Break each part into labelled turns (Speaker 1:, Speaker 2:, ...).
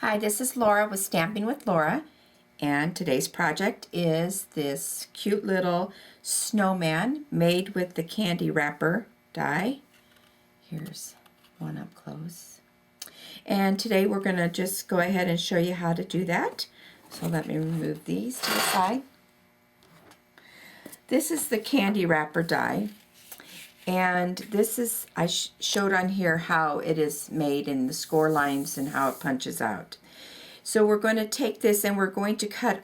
Speaker 1: Hi, this is Laura with Stamping with Laura, and today's project is this cute little snowman made with the candy wrapper die. Here's one up close. And today we're going to just go ahead and show you how to do that. So let me remove these to the side. This is the candy wrapper die. And this is, I showed on here how it is made and the score lines and how it punches out. So we're going to take this and we're going to cut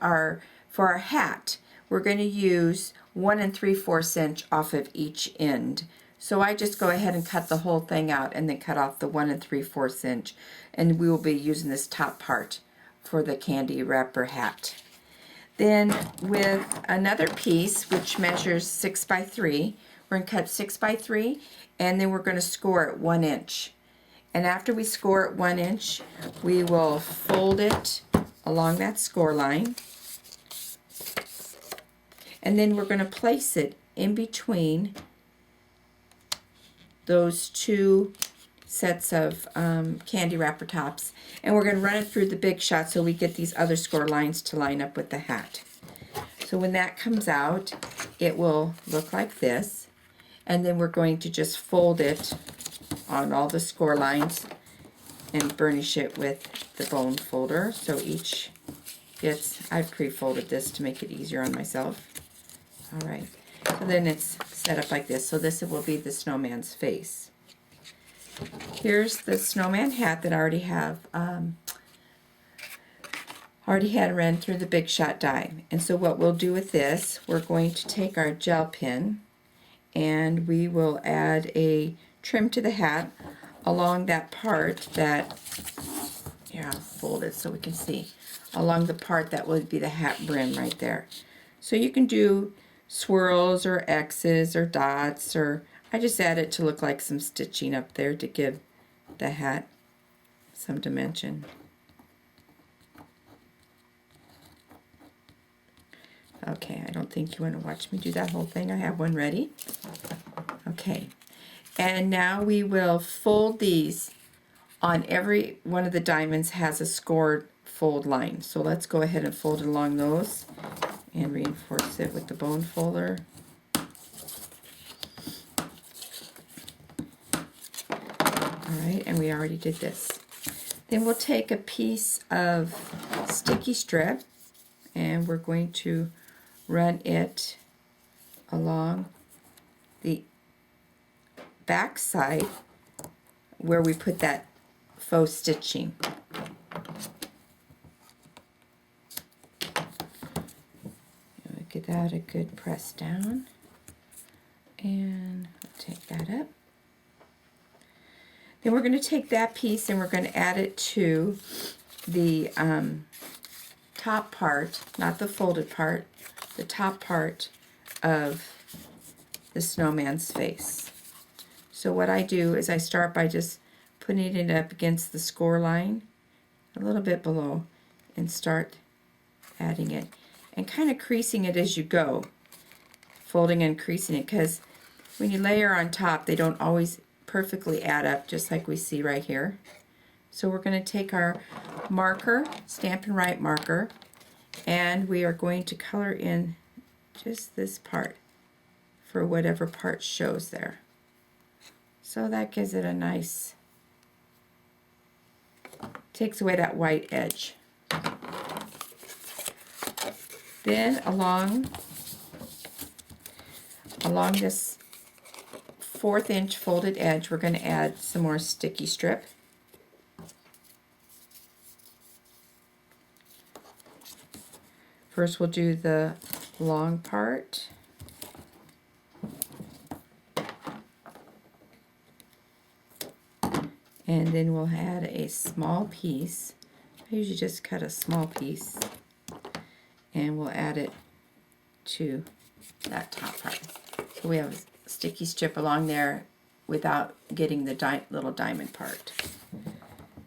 Speaker 1: for our hat, we're going to use 1 3/4 inch off of each end. So I just go ahead and cut the whole thing out and then cut off the 1 3/4 inch. And we will be using this top part for the candy wrapper hat. Then with another piece which measures 6 by 3, we're going to cut 6 by 3 and then we're going to score it 1 inch. And after we score it 1 inch, we will fold it along that score line. And then we're going to place it in between those two sets of candy wrapper tops. And we're going to run it through the big shot so we get these other score lines to line up with the hat. So when that comes out, it will look like this. And then we're going to just fold it on all the score lines and burnish it with the bone folder. So each gets, I've pre-folded this to make it easier on myself. All right, so then it's set up like this. So this will be the snowman's face. Here's the snowman hat that I already had ran through the Big Shot die. And so what we'll do with this, we're going to take our gel pen and we will add a trim to the hat along that part that, here I'll fold it so we can see, along the part that would be the hat brim right there. So you can do swirls or X's or dots, or I just add it to look like some stitching up there to give the hat some dimension. Okay, I don't think you want to watch me do that whole thing. I have one ready. Okay, and now we will fold these on every one of the diamonds has a scored fold line. So let's go ahead and fold it along those and reinforce it with the bone folder. Alright, and we already did this. Then we'll take a piece of sticky strip and we're going to run it along the back side where we put that faux stitching. Give that a good press down and take that up. Then we're going to take that piece and we're going to add it to the top part, not the folded part, the top part of the snowman's face. So what I do is I start by just putting it up against the score line a little bit below and start adding it and kind of creasing it as you go, folding and creasing it, because when you layer on top they don't always perfectly add up, just like we see right here. So we're going to take our marker, Stampin' Right marker, and we are going to color in just this part for whatever part shows there. So that gives it a nice, takes away that white edge. Then along this 1/4 inch folded edge, we're going to add some more sticky strip. First we'll do the long part. And then we'll add a small piece. I usually just cut a small piece. And we'll add it to that top part. So we have a sticky strip along there without getting the little diamond part.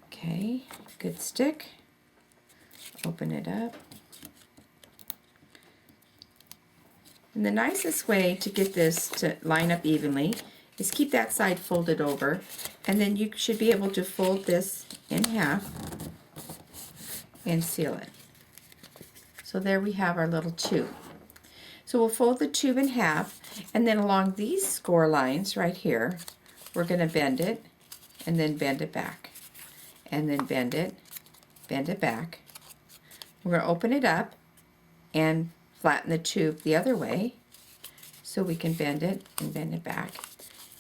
Speaker 1: Okay, good stick. Open it up. And the nicest way to get this to line up evenly is keep that side folded over, and then you should be able to fold this in half and seal it. So there we have our little tube. So we'll fold the tube in half, and then along these score lines right here, we're going to bend it, and then bend it back, and then bend it back. We're going to open it up and flatten the tube the other way so we can bend it and bend it back,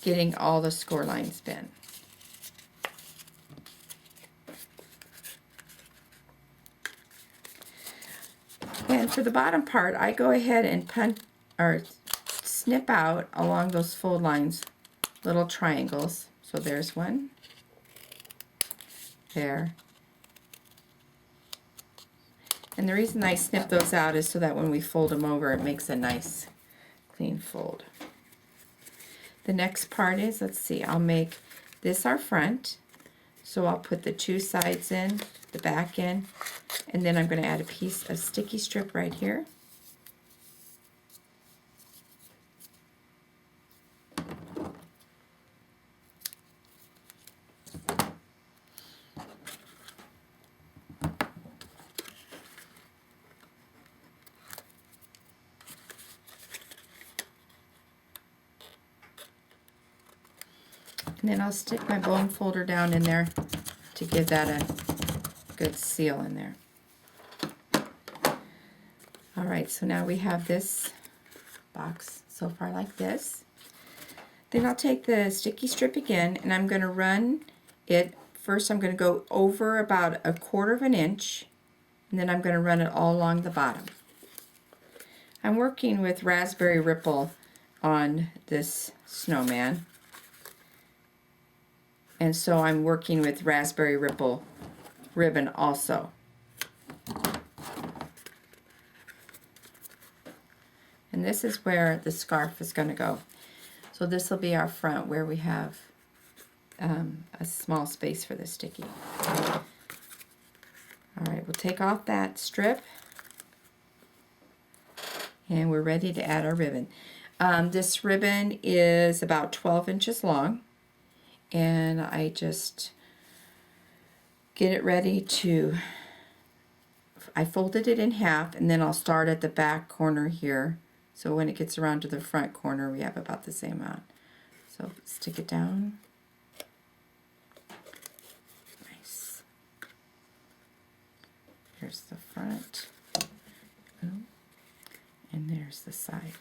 Speaker 1: getting all the score lines bent. And for the bottom part, I go ahead and snip out along those fold lines little triangles. So there's one, there. And the reason I snip those out is so that when we fold them over, it makes a nice clean fold. The next part is, let's see, I'll make this our front. So I'll put the two sides in, the back in, and then I'm going to add a piece of sticky strip right here. And then I'll stick my bone folder down in there to give that a good seal in there. All right, so now we have this box so far like this. Then I'll take the sticky strip again, and I'm going to run it. First I'm going to go over about 1/4 of an inch, and then I'm going to run it all along the bottom. I'm working with Raspberry Ripple on this snowman. And so I'm working with Raspberry Ripple ribbon also. And this is where the scarf is going to go. So this will be our front where we have a small space for the sticky. All right, we'll take off that strip. And we're ready to add our ribbon. This ribbon is about 12 inches long. And I just get it ready to, I folded it in half, and then I'll start at the back corner here. So when it gets around to the front corner, we have about the same amount. So stick it down. Nice. There's the front. And there's the side.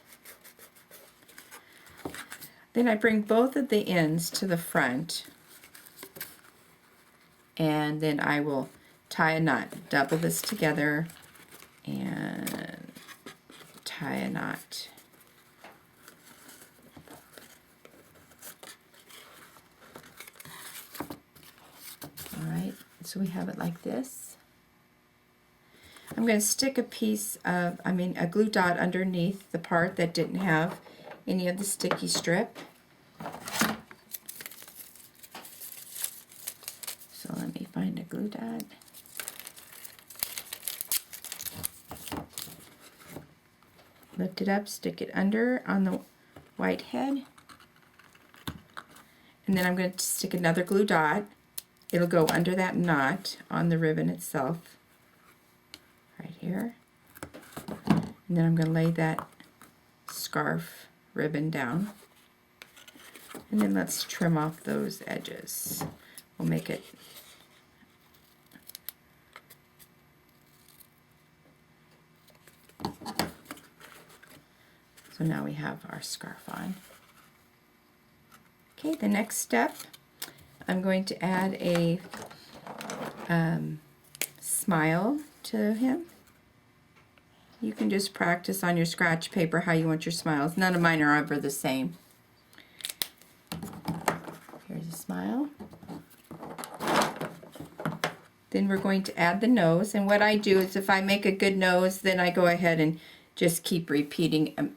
Speaker 1: Then I bring both of the ends to the front, and then I will tie a knot. Double this together and tie a knot. All right, so we have it like this. I'm going to stick a piece of, a glue dot underneath the part that didn't have any of the sticky strip. So let me find a glue dot. Lift it up, stick it under on the white head, and then I'm going to stick another glue dot. It'll go under that knot on the ribbon itself, right here. And then I'm going to lay that scarf ribbon down, and then let's trim off those edges. We'll make it so now we have our scarf on. Okay, the next step, I'm going to add a smile to him. You can just practice on your scratch paper how you want your smiles. None of mine are ever the same. Here's a smile. Then we're going to add the nose. And what I do is if I make a good nose, then I go ahead and just keep repeating and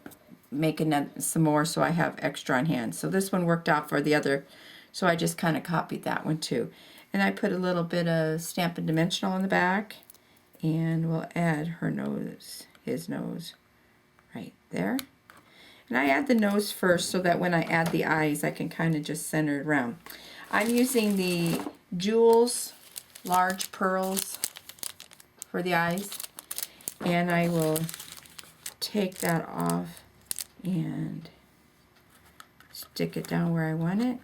Speaker 1: making some more so I have extra on hand. So this one worked out for the other, so I just kind of copied that one too. And I put a little bit of Stampin' Dimensional on the back, and we'll add her nose. His nose right there. And I add the nose first so that when I add the eyes I can kind of just center it around. I'm using the Jewels Large Pearls for the eyes. And I will take that off and stick it down where I want it.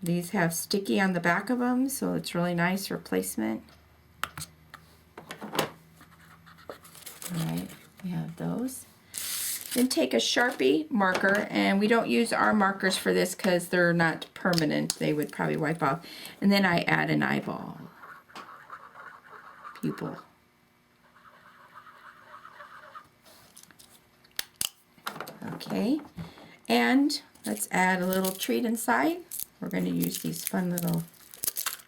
Speaker 1: These have sticky on the back of them, so it's really nice for placement. Alright, we have those. Then take a Sharpie marker, and we don't use our markers for this because they're not permanent. They would probably wipe off. And then I add an eyeball. Pupil. Okay, and let's add a little treat inside. We're going to use these fun little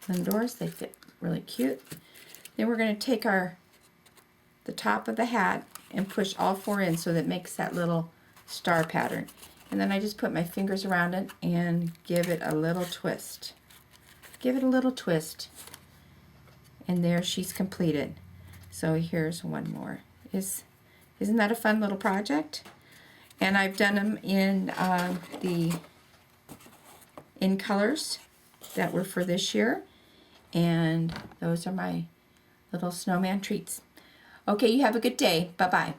Speaker 1: Lindors. They fit really cute. Then we're going to take the top of the hat and push all four in so that it makes that little star pattern. And then I just put my fingers around it and give it a little twist. Give it a little twist. And there she's completed. So here's one more. Isn't that a fun little project? And I've done them in in colors that were for this year. And those are my little snowman treats. Okay, you have a good day. Bye-bye.